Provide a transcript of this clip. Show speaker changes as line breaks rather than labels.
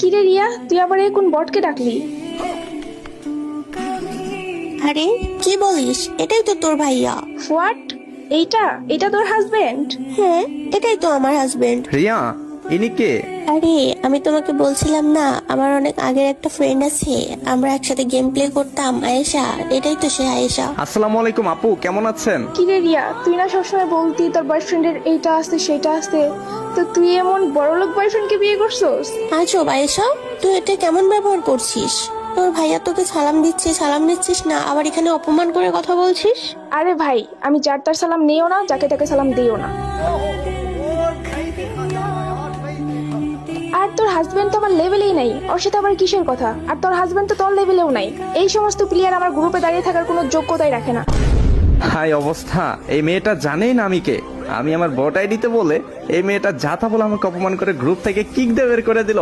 কিরে রিয়া, তুই আবার এই কোন বটকে ডাকলি?
আরে কি বলিস, এটাই তো তোর ভাইয়া।
হোয়াট? এইটা এটা তোর হাজবেন্ড?
হ্যাঁ, এটাই তো আমার হাজবেন্ড।
রিয়া, ইনি কে?
আরে আমি তোমাকে বলছিলাম না, আমার অনেক আগের একটা ফ্রেন্ড আছে, আমরা একসাথে গেম প্লে করতাম, আয়েশা। এটাই তো সে আয়েশা।
আসসালামু আলাইকুম আপু, কেমন আছেন?
কিরে রিয়া, তুই না সবসময় বলতি তোর বয়ফ্রেন্ডের এইটা আছে সেটা আছে, তো তুই এমন বড়লোক বয়ফ্রেন্ডকে বিয়ে করছস?
আচ্ছা আয়েশা, তুই এটা কেমন ব্যবহার করছিস? তোর ভাইয়া তোকে সালাম দিচ্ছে, সালাম নিচ্ছিস না, আবার এখানে অপমান করে কথা বলছিস।
আরে ভাই, আমি যার তার সালাম নিও না, যাকে তাকে সালাম দিও না। আর তোর হাজবেন্ড তো আমার লেভেলেই নাই, ওর সাথে আবার কিসের কথা? আর তোর হাজবেন্ড তো তোর লেভেলেও নাই। এই সমস্ত প্লেয়ার আমার গ্রুপে দাঁড়িয়ে থাকার কোনো যোগ্যতাই রাখে না।
হাই অবস্থা, এই মেয়েটা জানেই না আমি কে। আমি আমার বট আইডিতে বলে এই মেয়েটা যা তা বলে আমাকে অপমান করে গ্রুপ থেকে কিক দিয়ে বের করে দিল।